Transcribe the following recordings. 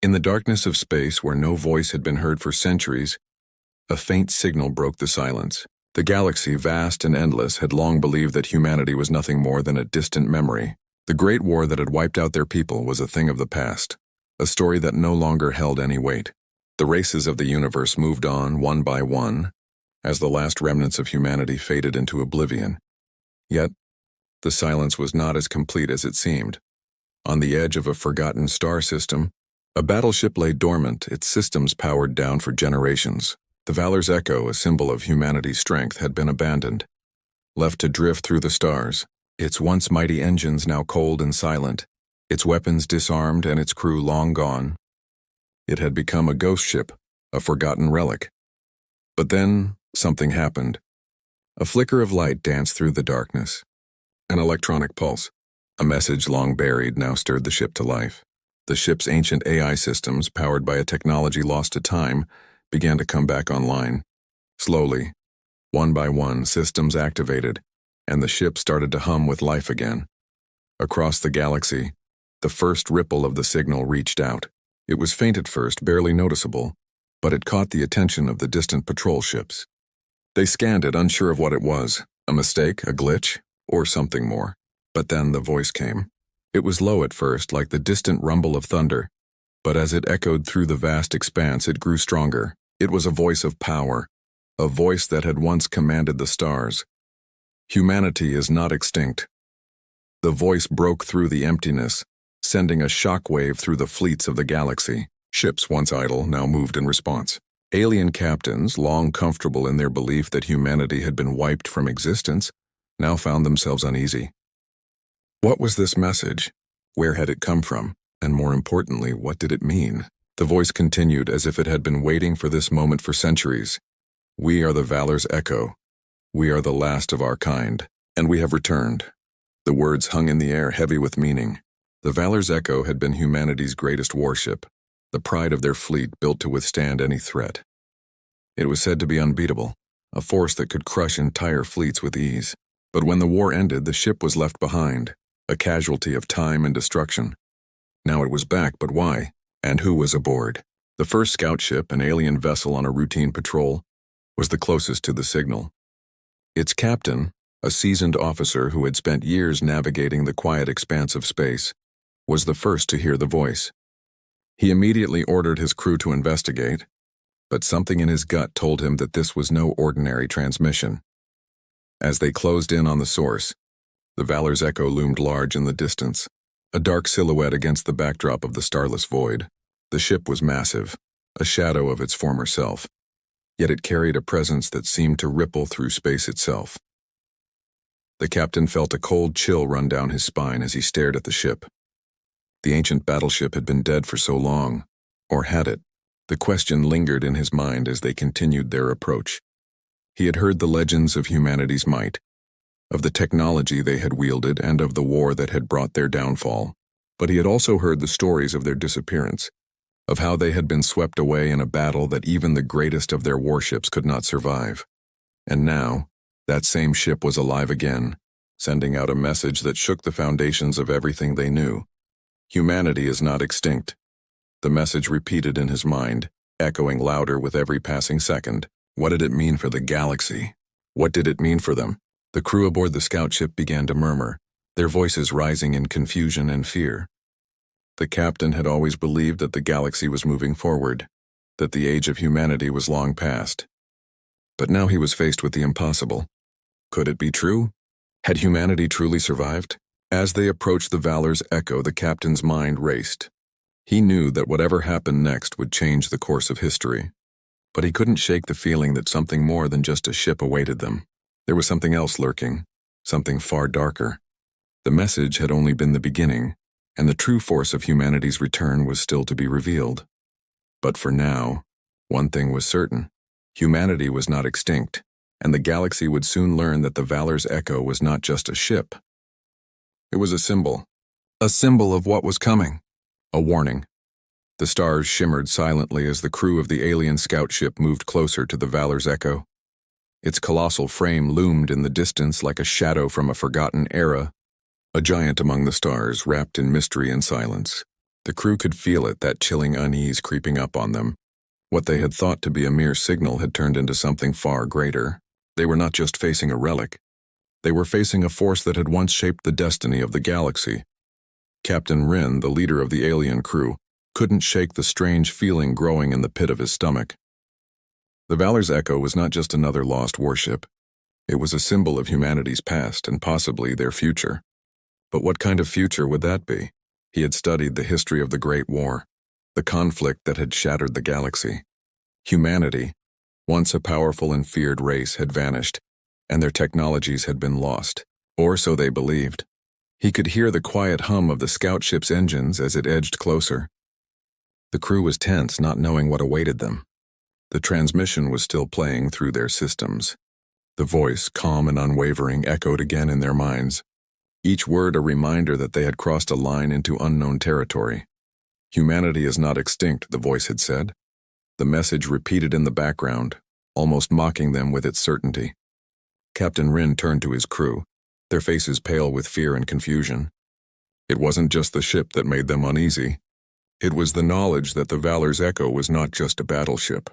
In the darkness of space where no voice had been heard for centuries, a faint signal broke the silence. The galaxy, vast and endless, had long believed that humanity was nothing more than a distant memory. The great war that had wiped out their people was a thing of the past, a story that no longer held any weight. The races of the universe moved on one by one, as the last remnants of humanity faded into oblivion. Yet, the silence was not as complete as it seemed. On the edge of a forgotten star system, a battleship lay dormant, its systems powered down for generations. The Valor's Echo, a symbol of humanity's strength, had been abandoned, left to drift through the stars, its once mighty engines now cold and silent, its weapons disarmed and its crew long gone. It had become a ghost ship, a forgotten relic. But then, something happened. A flicker of light danced through the darkness. An electronic pulse, a message long buried, now stirred the ship to life. The ship's ancient AI systems, powered by a technology lost to time, began to come back online. Slowly, one by one, systems activated, and the ship started to hum with life again. Across the galaxy, the first ripple of the signal reached out. It was faint at first, barely noticeable, but it caught the attention of the distant patrol ships. They scanned it, unsure of what it was, a mistake, a glitch, or something more. But then the voice came. It was low at first, like the distant rumble of thunder, but as it echoed through the vast expanse, it grew stronger. It was a voice of power, a voice that had once commanded the stars. Humanity is not extinct. The voice broke through the emptiness, sending a shockwave through the fleets of the galaxy. Ships once idle now moved in response. Alien captains, long comfortable in their belief that humanity had been wiped from existence, now found themselves uneasy. What was this message? Where had it come from? And more importantly, what did it mean? The voice continued as if it had been waiting for this moment for centuries. We are the Valor's Echo. We are the last of our kind, and we have returned. The words hung in the air, heavy with meaning. The Valor's Echo had been humanity's greatest warship, the pride of their fleet built to withstand any threat. It was said to be unbeatable, a force that could crush entire fleets with ease. But when the war ended, the ship was left behind, a casualty of time and destruction. Now it was back, but why? And who was aboard? The first scout ship, an alien vessel on a routine patrol, was the closest to the signal. Its captain, a seasoned officer who had spent years navigating the quiet expanse of space, was the first to hear the voice. He immediately ordered his crew to investigate, but something in his gut told him that this was no ordinary transmission. As they closed in on the source, the Valor's Echo loomed large in the distance, a dark silhouette against the backdrop of the starless void. The ship was massive, a shadow of its former self, yet it carried a presence that seemed to ripple through space itself. The captain felt a cold chill run down his spine as he stared at the ship. The ancient battleship had been dead for so long, or had it? The question lingered in his mind as they continued their approach. He had heard the legends of humanity's might, of the technology they had wielded and of the war that had brought their downfall. But he had also heard the stories of their disappearance, of how they had been swept away in a battle that even the greatest of their warships could not survive. And now, that same ship was alive again, sending out a message that shook the foundations of everything they knew. Humanity is not extinct. The message repeated in his mind, echoing louder with every passing second. What did it mean for the galaxy? What did it mean for them? The crew aboard the scout ship began to murmur, their voices rising in confusion and fear. The captain had always believed that the galaxy was moving forward, that the age of humanity was long past. But now he was faced with the impossible. Could it be true? Had humanity truly survived? As they approached the Valor's Echo, the captain's mind raced. He knew that whatever happened next would change the course of history. But he couldn't shake the feeling that something more than just a ship awaited them. There was something else lurking, something far darker. The message had only been the beginning, and the true force of humanity's return was still to be revealed. But for now, one thing was certain. Humanity was not extinct, and the galaxy would soon learn that the Valor's Echo was not just a ship. It was a symbol of what was coming, a warning. The stars shimmered silently as the crew of the alien scout ship moved closer to the Valor's Echo. Its colossal frame loomed in the distance like a shadow from a forgotten era, a giant among the stars wrapped in mystery and silence. The crew could feel it, that chilling unease creeping up on them. What they had thought to be a mere signal had turned into something far greater. They were not just facing a relic. They were facing a force that had once shaped the destiny of the galaxy. Captain Rin, the leader of the alien crew, couldn't shake the strange feeling growing in the pit of his stomach. The Valor's Echo was not just another lost warship. It was a symbol of humanity's past and possibly their future. But what kind of future would that be? He had studied the history of the Great War, the conflict that had shattered the galaxy. Humanity, once a powerful and feared race, had vanished, and their technologies had been lost, or so they believed. He could hear the quiet hum of the scout ship's engines as it edged closer. The crew was tense, not knowing what awaited them. The transmission was still playing through their systems. The voice, calm and unwavering, echoed again in their minds, each word a reminder that they had crossed a line into unknown territory. Humanity is not extinct, the voice had said. The message repeated in the background, almost mocking them with its certainty. Captain Rin turned to his crew, their faces pale with fear and confusion. It wasn't just the ship that made them uneasy. It was the knowledge that the Valor's Echo was not just a battleship.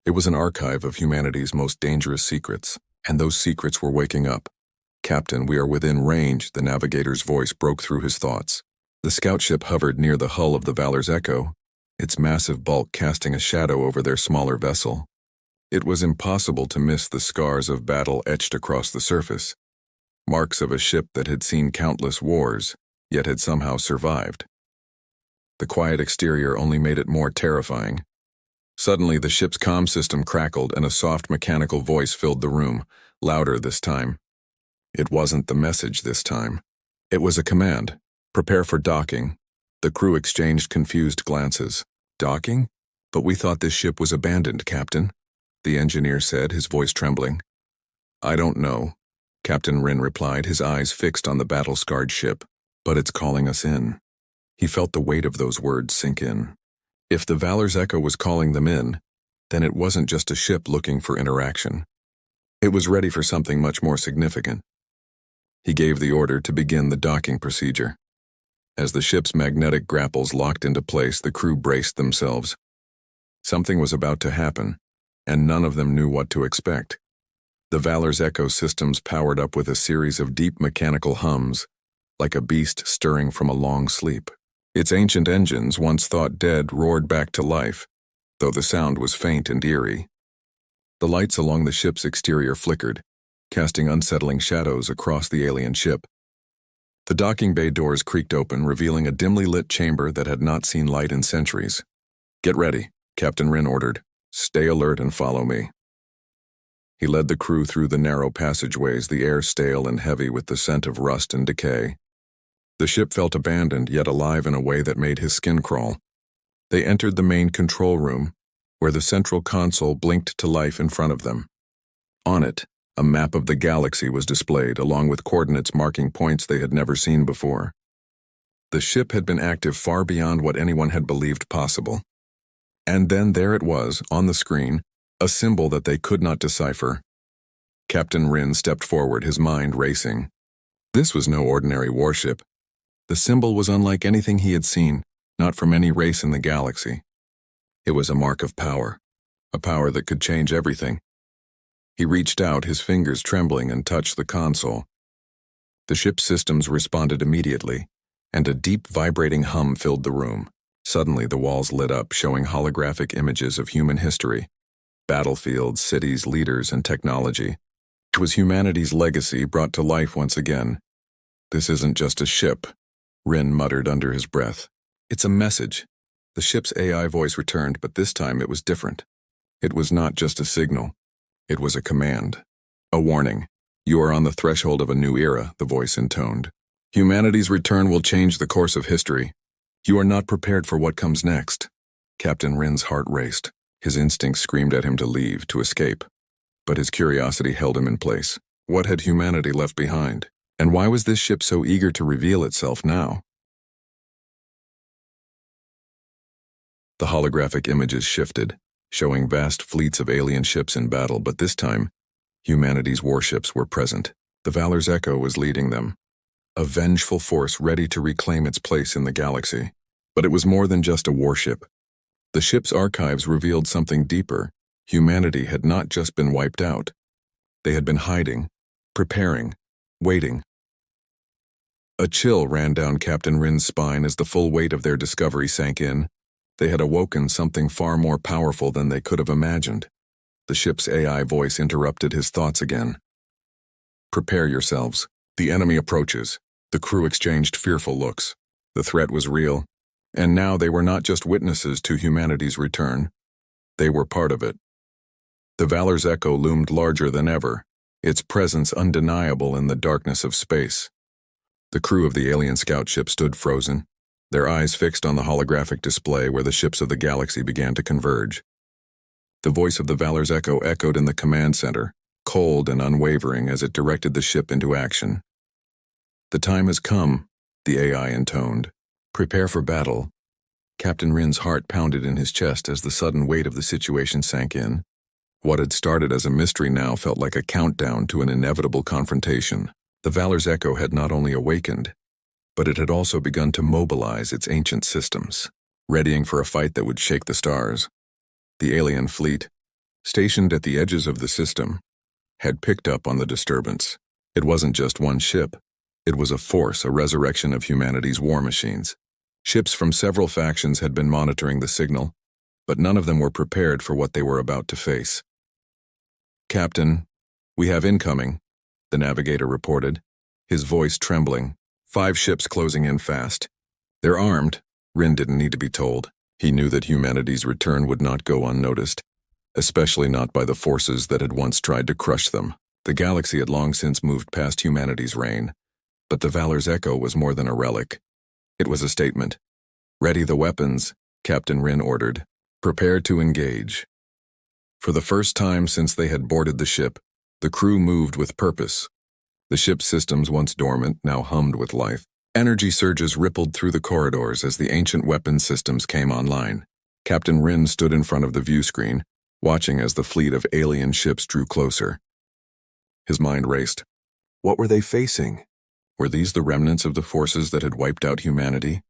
It was an archive of humanity's most dangerous secrets, and those secrets were waking up. "Captain, we are within range," the navigator's voice broke through his thoughts. The scout ship hovered near the hull of the Valor's Echo, its massive bulk casting a shadow over their smaller vessel. It was impossible to miss the scars of battle etched across the surface, marks of a ship that had seen countless wars, yet had somehow survived. The quiet exterior only made it more terrifying. Suddenly, the ship's comm system crackled and a soft mechanical voice filled the room, louder this time. It wasn't the message this time. It was a command. "Prepare for docking." The crew exchanged confused glances. "Docking? But we thought this ship was abandoned, Captain," the engineer said, his voice trembling. "I don't know," Captain Rin replied, his eyes fixed on the battle-scarred ship. "But it's calling us in." He felt the weight of those words sink in. If the Valor's Echo was calling them in, then it wasn't just a ship looking for interaction. It was ready for something much more significant. He gave the order to begin the docking procedure. As the ship's magnetic grapples locked into place, the crew braced themselves. Something was about to happen, and none of them knew what to expect. The Valor's Echo systems powered up with a series of deep mechanical hums, like a beast stirring from a long sleep. Its ancient engines, once thought dead, roared back to life, though the sound was faint and eerie. The lights along the ship's exterior flickered, casting unsettling shadows across the alien ship. The docking bay doors creaked open, revealing a dimly lit chamber that had not seen light in centuries. "Get ready," Captain Rin ordered. "Stay alert and follow me." He led the crew through the narrow passageways, the air stale and heavy with the scent of rust and decay. The ship felt abandoned, yet alive in a way that made his skin crawl. They entered the main control room, where the central console blinked to life in front of them. On it, a map of the galaxy was displayed, along with coordinates marking points they had never seen before. The ship had been active far beyond what anyone had believed possible. And then there it was, on the screen, a symbol that they could not decipher. Captain Rin stepped forward, his mind racing. This was no ordinary warship. The symbol was unlike anything he had seen, not from any race in the galaxy. It was a mark of power, a power that could change everything. He reached out, his fingers trembling, and touched the console. The ship's systems responded immediately, and a deep, vibrating hum filled the room. Suddenly, the walls lit up, showing holographic images of human history, battlefields, cities, leaders, and technology. It was humanity's legacy brought to life once again. "This isn't just a ship," Rin muttered under his breath. "It's a message." The ship's AI voice returned, but this time it was different. It was not just a signal. It was a command. A warning. "You are on the threshold of a new era," the voice intoned. "Humanity's return will change the course of history. You are not prepared for what comes next." Captain Rin's heart raced. His instincts screamed at him to leave, to escape. But his curiosity held him in place. What had humanity left behind? And why was this ship so eager to reveal itself now? The holographic images shifted, showing vast fleets of alien ships in battle, but this time, humanity's warships were present. The Valor's Echo was leading them, a vengeful force ready to reclaim its place in the galaxy. But it was more than just a warship. The ship's archives revealed something deeper. Humanity had not just been wiped out. They had been hiding, preparing, waiting. A chill ran down Captain Rin's spine as the full weight of their discovery sank in. They had awoken something far more powerful than they could have imagined. The ship's AI voice interrupted his thoughts again. Prepare yourselves. The enemy approaches. The crew exchanged fearful looks. The threat was real, and now they were not just witnesses to humanity's return. They were part of it. The Valor's echo loomed larger than ever, its presence undeniable in the darkness of space. The crew of the alien scout ship stood frozen, their eyes fixed on the holographic display where the ships of the galaxy began to converge. The voice of the Valor's echo echoed in the command center, cold and unwavering as it directed the ship into action. The time has come, the AI intoned. Prepare for battle. Captain Rin's heart pounded in his chest as the sudden weight of the situation sank in. What had started as a mystery now felt like a countdown to an inevitable confrontation. The Valor's echo had not only awakened, but it had also begun to mobilize its ancient systems, readying for a fight that would shake the stars. The alien fleet, stationed at the edges of the system, had picked up on the disturbance. It wasn't just one ship. It was a force, a resurrection of humanity's war machines. Ships from several factions had been monitoring the signal, but none of them were prepared for what they were about to face. "Captain, we have incoming," the navigator reported, his voice trembling. 5 ships closing in fast. They're armed. Rin didn't need to be told. He knew that humanity's return would not go unnoticed, especially not by the forces that had once tried to crush them. The galaxy had long since moved past humanity's reign, but the Valor's echo was more than a relic. It was a statement. "Ready the weapons," Captain Rin ordered. "Prepare to engage." For the first time since they had boarded the ship, the crew moved with purpose. The ship's systems, once dormant, now hummed with life. Energy surges rippled through the corridors as the ancient weapons systems came online. Captain Rin stood in front of the view screen, watching as the fleet of alien ships drew closer. His mind raced. What were they facing? Were these the remnants of the forces that had wiped out humanity?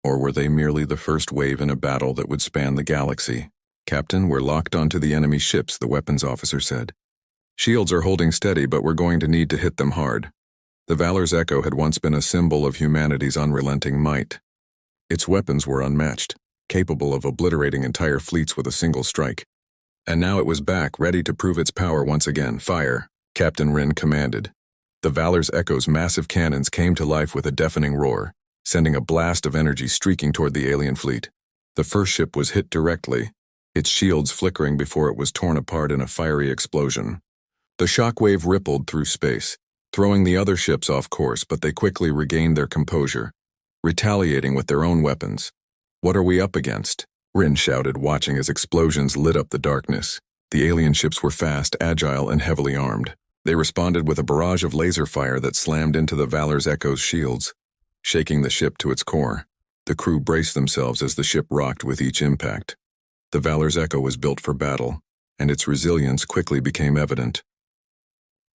Or were they merely the first wave in a battle that would span the galaxy? "Captain, we're locked onto the enemy ships," the weapons officer said. "Shields are holding steady, but we're going to need to hit them hard." The Valor's echo had once been a symbol of humanity's unrelenting might. Its weapons were unmatched, capable of obliterating entire fleets with a single strike. And now it was back, ready to prove its power once again. "Fire," Captain Rin commanded. The Valor's echo's massive cannons came to life with a deafening roar, sending a blast of energy streaking toward the alien fleet. The first ship was hit directly, its shields flickering before it was torn apart in a fiery explosion. The shockwave rippled through space, throwing the other ships off course, but they quickly regained their composure, retaliating with their own weapons. "What are we up against?" Rin shouted, watching as explosions lit up the darkness. The alien ships were fast, agile, and heavily armed. They responded with a barrage of laser fire that slammed into the Valor's echo's shields, shaking the ship to its core. The crew braced themselves as the ship rocked with each impact. The Valor's echo was built for battle, and its resilience quickly became evident.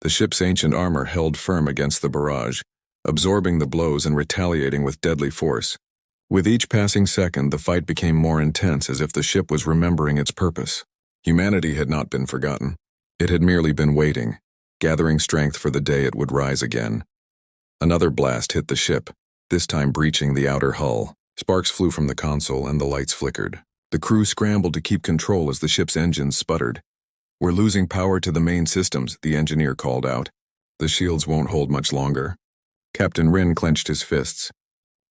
The ship's ancient armor held firm against the barrage, absorbing the blows and retaliating with deadly force. With each passing second, the fight became more intense, as if the ship was remembering its purpose. Humanity had not been forgotten. It had merely been waiting, gathering strength for the day it would rise again. Another blast hit the ship, this time breaching the outer hull. Sparks flew from the console and the lights flickered. The crew scrambled to keep control as the ship's engines sputtered. "We're losing power to the main systems," the engineer called out. "The shields won't hold much longer." Captain Rin clenched his fists.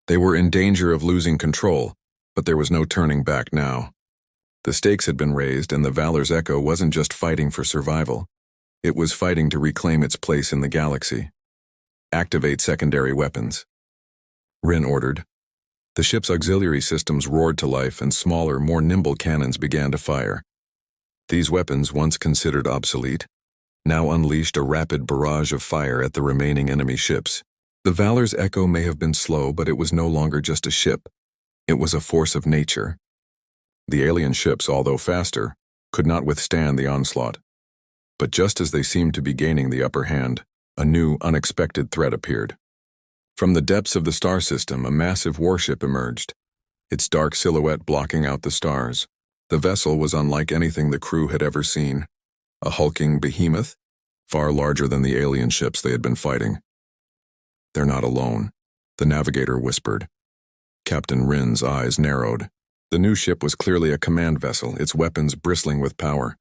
They were in danger of losing control, but there was no turning back now. The stakes had been raised, and the Valor's echo wasn't just fighting for survival. It was fighting to reclaim its place in the galaxy. "Activate secondary weapons," Rin ordered. The ship's auxiliary systems roared to life, and smaller, more nimble cannons began to fire. These weapons, once considered obsolete, now unleashed a rapid barrage of fire at the remaining enemy ships. The Valor's echo may have been slow, but it was no longer just a ship. It was a force of nature. The alien ships, although faster, could not withstand the onslaught. But just as they seemed to be gaining the upper hand, a new, unexpected threat appeared. From the depths of the star system, a massive warship emerged. its dark silhouette blocking out the stars. The vessel was unlike anything the crew had ever seen. A hulking behemoth, far larger than the alien ships they had been fighting. "They're not alone," the navigator whispered. Captain Rin's eyes narrowed. The new ship was clearly a command vessel, its weapons bristling with power.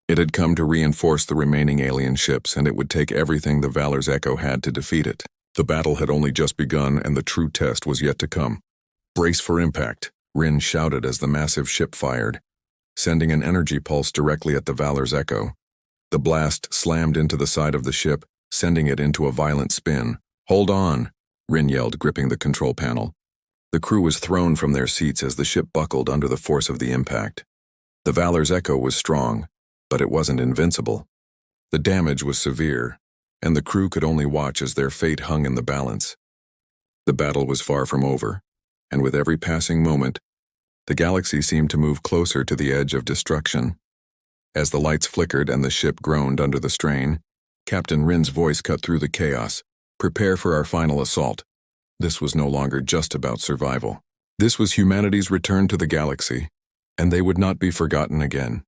It had come to reinforce the remaining alien ships, and it would take everything the Valor's Echo had to defeat it. The battle had only just begun, and the true test was yet to come. "Brace for impact," Rin shouted as the massive ship fired, sending an energy pulse directly at the Valor's Echo. The blast slammed into the side of the ship, sending it into a violent spin. "Hold on," Rin yelled, gripping the control panel. The crew was thrown from their seats as the ship buckled under the force of the impact. The Valor's Echo was strong, but it wasn't invincible. The damage was severe, and the crew could only watch as their fate hung in the balance. The battle was far from over, and with every passing moment, the galaxy seemed to move closer to the edge of destruction. As the lights flickered and the ship groaned under the strain, Captain Rin's voice cut through the chaos. "Prepare for our final assault." This was no longer just about survival. This was humanity's return to the galaxy, and they would not be forgotten again.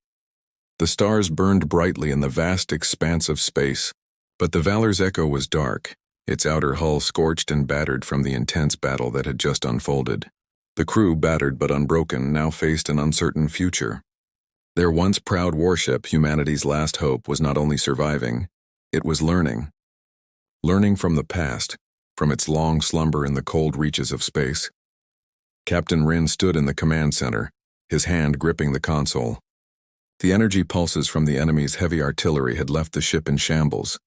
The stars burned brightly in the vast expanse of space, but the Valor's Echo was dark, its outer hull scorched and battered from the intense battle that had just unfolded. The crew, battered but unbroken, now faced an uncertain future. Their once proud warship, humanity's last hope, was not only surviving, it was learning. Learning from the past, from its long slumber in the cold reaches of space. Captain Rin stood in the command center, his hand gripping the console. The energy pulses from the enemy's heavy artillery had left the ship in shambles,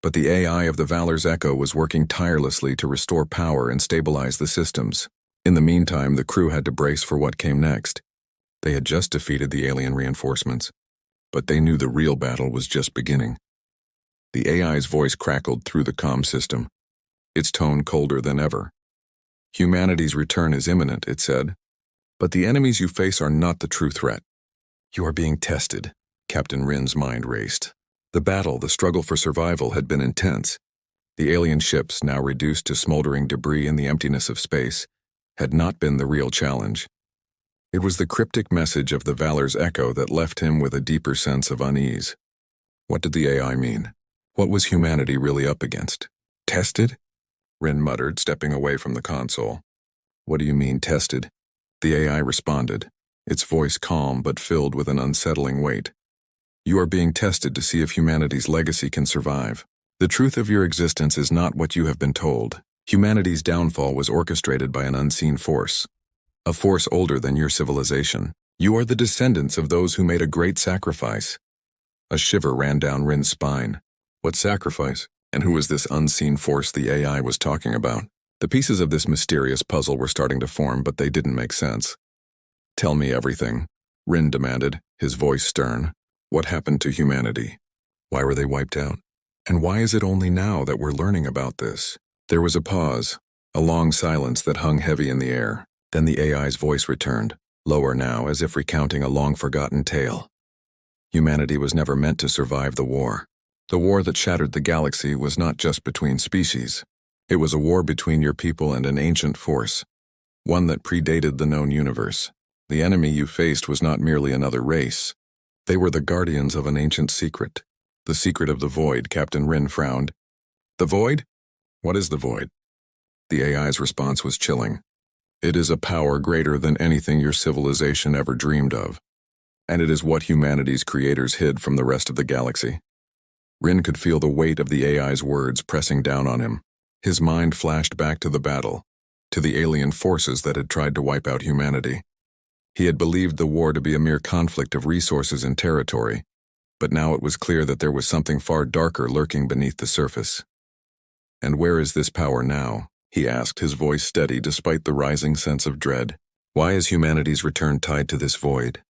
but the AI of the Valor's Echo was working tirelessly to restore power and stabilize the systems. In the meantime, the crew had to brace for what came next. They had just defeated the alien reinforcements, but they knew the real battle was just beginning. The AI's voice crackled through the comm system, its tone colder than ever. "Humanity's return is imminent," it said, "but the enemies you face are not the true threat. You are being tested." Captain Rin's mind raced. The battle, the struggle for survival, had been intense. The alien ships, now reduced to smoldering debris in the emptiness of space, had not been the real challenge. It was the cryptic message of the Valor's Echo that left him with a deeper sense of unease. What did the AI mean? What was humanity really up against? "Tested?" Rin muttered, stepping away from the console. "What do you mean, tested?" The AI responded, its voice calm but filled with an unsettling weight. "You are being tested to see if humanity's legacy can survive. The truth of your existence is not what you have been told. Humanity's downfall was orchestrated by an unseen force. A force older than your civilization. You are the descendants of those who made a great sacrifice." A shiver ran down Rin's spine. What sacrifice? And who was this unseen force the AI was talking about? The pieces of this mysterious puzzle were starting to form, but they didn't make sense. "Tell me everything," Rin demanded, his voice stern. "What happened to humanity? Why were they wiped out? And why is it only now that we're learning about this?" There was a pause, a long silence that hung heavy in the air. Then the AI's voice returned, lower now, as if recounting a long-forgotten tale. Humanity was never meant to survive the war. The war that shattered the galaxy was not just between species. It was a war between your people and an ancient force, one that predated the known universe. The enemy you faced was not merely another race. They were the guardians of an ancient secret. The secret of the void. Captain Rin frowned. "The void? What is the void?" The AI's response was chilling. "It is a power greater than anything your civilization ever dreamed of. And it is what humanity's creators hid from the rest of the galaxy." Rin could feel the weight of the AI's words pressing down on him. His mind flashed back to the battle, to the alien forces that had tried to wipe out humanity. He had believed the war to be a mere conflict of resources and territory, but now it was clear that there was something far darker lurking beneath the surface. "And where is this power now?" he asked, his voice steady despite the rising sense of dread. "Why is humanity's return tied to this void?"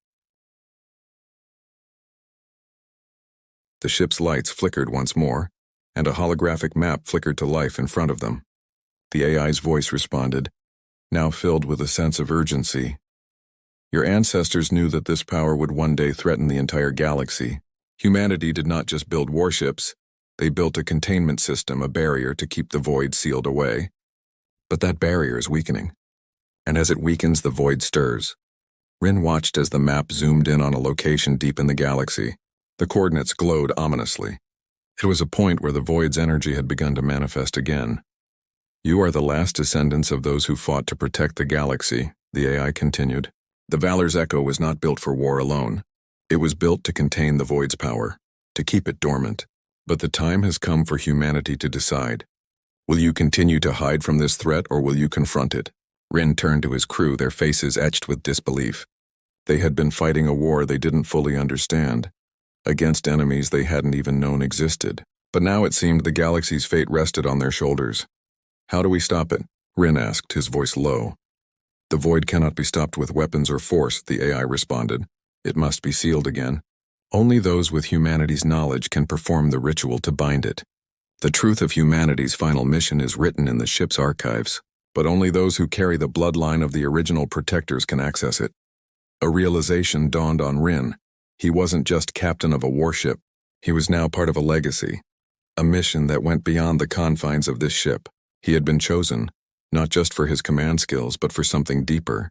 The ship's lights flickered once more, and a holographic map flickered to life in front of them. The AI's voice responded, now filled with a sense of urgency. "Your ancestors knew that this power would one day threaten the entire galaxy. Humanity did not just build warships, they built a containment system, a barrier to keep the void sealed away. But that barrier is weakening. and as it weakens, the void stirs. Rin watched as the map zoomed in on a location deep in the galaxy. The coordinates glowed ominously. It was a point where the void's energy had begun to manifest again. "You are the last descendants of those who fought to protect the galaxy," the AI continued. "The Valor's Echo was not built for war alone. It was built to contain the void's power, to keep it dormant. But the time has come for humanity to decide. Will you continue to hide from this threat, or will you confront it?" Rin turned to his crew, their faces etched with disbelief. They had been fighting a war they didn't fully understand, against enemies they hadn't even known existed. But now it seemed the galaxy's fate rested on their shoulders. "How do we stop it?" Rin asked, his voice low. "The void cannot be stopped with weapons or force," the AI responded. "It must be sealed again. Only those with humanity's knowledge can perform the ritual to bind it. The truth of humanity's final mission is written in the ship's archives, but only those who carry the bloodline of the original protectors can access it." A realization dawned on Rin. He wasn't just captain of a warship. He was now part of a legacy, a mission that went beyond the confines of this ship. He had been chosen, not just for his command skills, but for something deeper.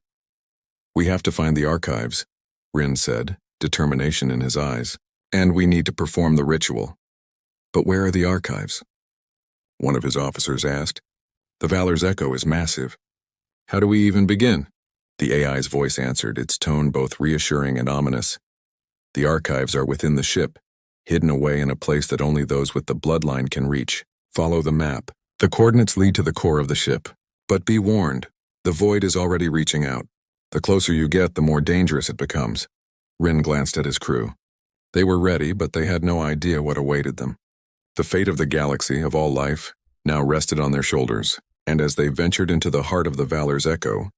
"We have to find the archives," Rin said, determination in his eyes. "And we need to perform the ritual." "But where are the archives?" one of his officers asked. "The Valor's Echo is massive. How do we even begin?" The AI's voice answered, its tone both reassuring and ominous. "The archives are within the ship, hidden away in a place that only those with the bloodline can reach. Follow the map. The coordinates lead to the core of the ship. But be warned, the void is already reaching out. The closer you get, the more dangerous it becomes." Rin glanced at his crew. They were ready, but they had no idea what awaited them. The fate of the galaxy, of all life, now rested on their shoulders, and as they ventured into the heart of the Valor's Echo,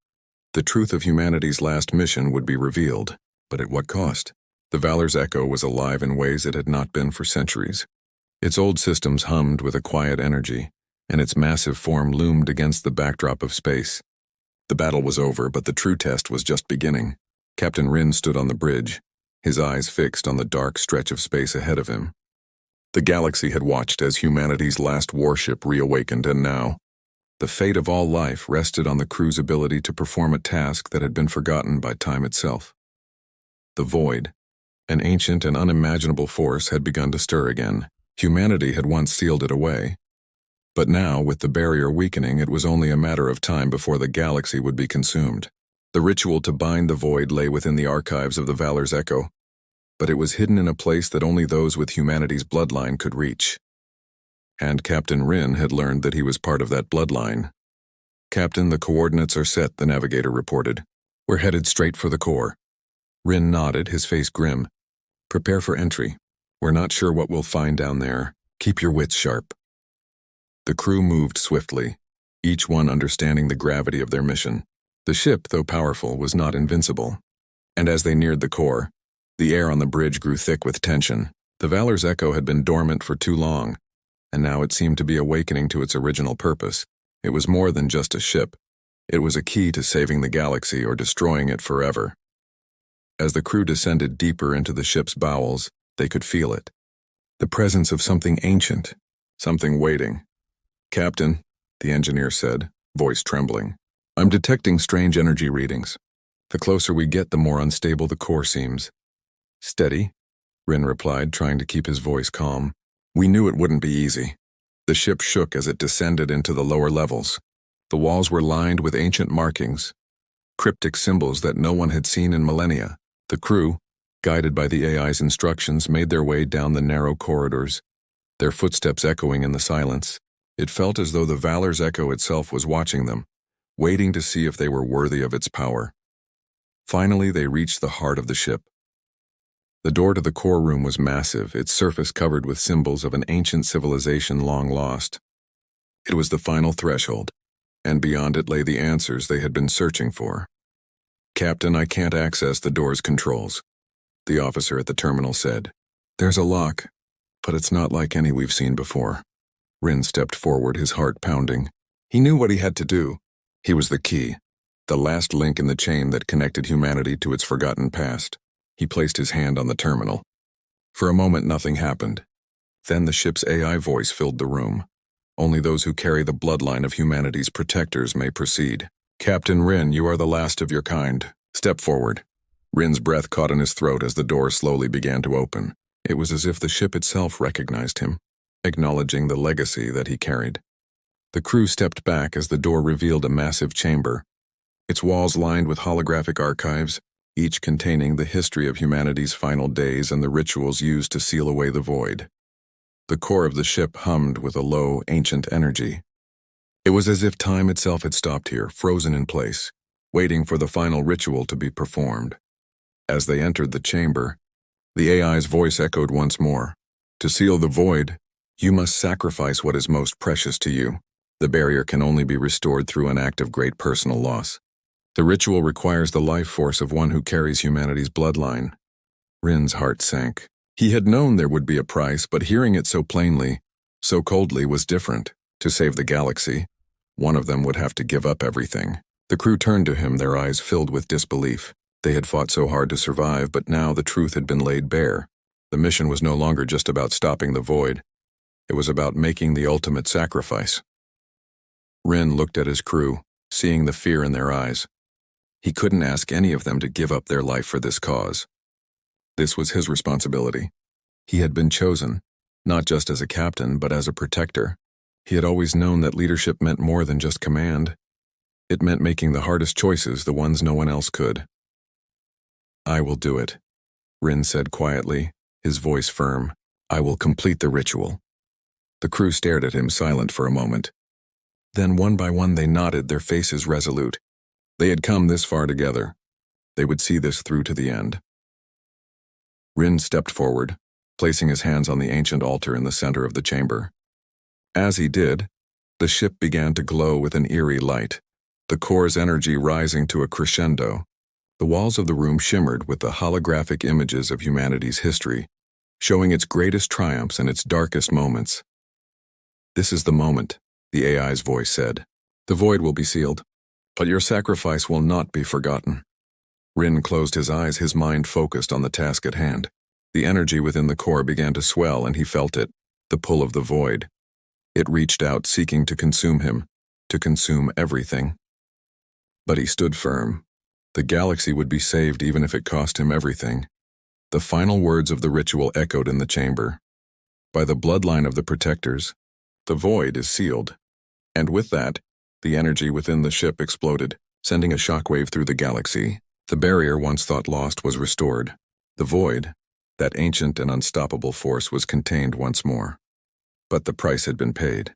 the truth of humanity's last mission would be revealed. But at what cost? The Valor's Echo was alive in ways it had not been for centuries. Its old systems hummed with a quiet energy, and its massive form loomed against the backdrop of space. The battle was over, but the true test was just beginning. Captain Rin stood on the bridge, his eyes fixed on the dark stretch of space ahead of him. The galaxy had watched as humanity's last warship reawakened, and now, the fate of all life rested on the crew's ability to perform a task that had been forgotten by time itself. The void, an ancient and unimaginable force, had begun to stir again. Humanity had once sealed it away. But now, with the barrier weakening, it was only a matter of time before the galaxy would be consumed. The ritual to bind the void lay within the archives of the Valor's Echo, but it was hidden in a place that only those with humanity's bloodline could reach. And Captain Rin had learned that he was part of that bloodline. "Captain, the coordinates are set," the navigator reported. "We're headed straight for the core." Rin nodded, his face grim. "Prepare for entry. We're not sure what we'll find down there. Keep your wits sharp." The crew moved swiftly, each one understanding the gravity of their mission. The ship, though powerful, was not invincible. And as they neared the core, the air on the bridge grew thick with tension. The Valor's Echo had been dormant for too long, and now it seemed to be awakening to its original purpose. It was more than just a ship. It was a key to saving the galaxy or destroying it forever. As the crew descended deeper into the ship's bowels, they could feel it. The presence of something ancient, something waiting. "Captain," the engineer said, voice trembling, "I'm detecting strange energy readings. The closer we get, the more unstable the core seems." "Steady," Rin replied, trying to keep his voice calm. "We knew it wouldn't be easy." The ship shook as it descended into the lower levels. The walls were lined with ancient markings, cryptic symbols that no one had seen in millennia. The crew, guided by the AI's instructions, made their way down the narrow corridors, their footsteps echoing in the silence. It felt as though the Valor's Echo itself was watching them, waiting to see if they were worthy of its power. Finally, they reached the heart of the ship. The door to the core room was massive, its surface covered with symbols of an ancient civilization long lost. It was the final threshold, and beyond it lay the answers they had been searching for. "Captain, I can't access the door's controls," the officer at the terminal said. "There's a lock, but it's not like any we've seen before." Rin stepped forward, his heart pounding. He knew what he had to do. He was the key, the last link in the chain that connected humanity to its forgotten past. He placed his hand on the terminal. For a moment, nothing happened. Then the ship's AI voice filled the room. "Only those who carry the bloodline of humanity's protectors may proceed." Captain Rin, you are the last of your kind. Step forward. Rin's breath caught in his throat as the door slowly began to open. It was as if the ship itself recognized him, acknowledging the legacy that he carried. The crew stepped back as the door revealed a massive chamber, its walls lined with holographic archives, each containing the history of humanity's final days and the rituals used to seal away the void. The core of the ship hummed with a low, ancient energy. It was as if time itself had stopped here, frozen in place, waiting for the final ritual to be performed. As they entered the chamber, the AI's voice echoed once more. To seal the void, you must sacrifice what is most precious to you. The barrier can only be restored through an act of great personal loss. The ritual requires the life force of one who carries humanity's bloodline. Rin's heart sank. He had known there would be a price, but hearing it so plainly, so coldly, was different. To save the galaxy, one of them would have to give up everything. The crew turned to him, their eyes filled with disbelief. They had fought so hard to survive, but now the truth had been laid bare. The mission was no longer just about stopping the void. It was about making the ultimate sacrifice. Rin looked at his crew, seeing the fear in their eyes. He couldn't ask any of them to give up their life for this cause. This was his responsibility. He had been chosen, not just as a captain, but as a protector. He had always known that leadership meant more than just command. It meant making the hardest choices, the ones no one else could. I will do it, Rin said quietly, his voice firm. I will complete the ritual. The crew stared at him, silent for a moment. Then one by one they nodded, their faces resolute. They had come this far together. They would see this through to the end. Rin stepped forward, placing his hands on the ancient altar in the center of the chamber. As he did, the ship began to glow with an eerie light, the core's energy rising to a crescendo. The walls of the room shimmered with the holographic images of humanity's history, showing its greatest triumphs and its darkest moments. This is the moment, the AI's voice said. The void will be sealed, but your sacrifice will not be forgotten. Rin closed his eyes, his mind focused on the task at hand. The energy within the core began to swell, and he felt it, the pull of the void. It reached out, seeking to consume him, to consume everything. But he stood firm. The galaxy would be saved even if it cost him everything. The final words of the ritual echoed in the chamber. By the bloodline of the protectors, the void is sealed. And with that, the energy within the ship exploded, sending a shockwave through the galaxy. The barrier once thought lost was restored. The void, that ancient and unstoppable force, was contained once more. But the price had been paid.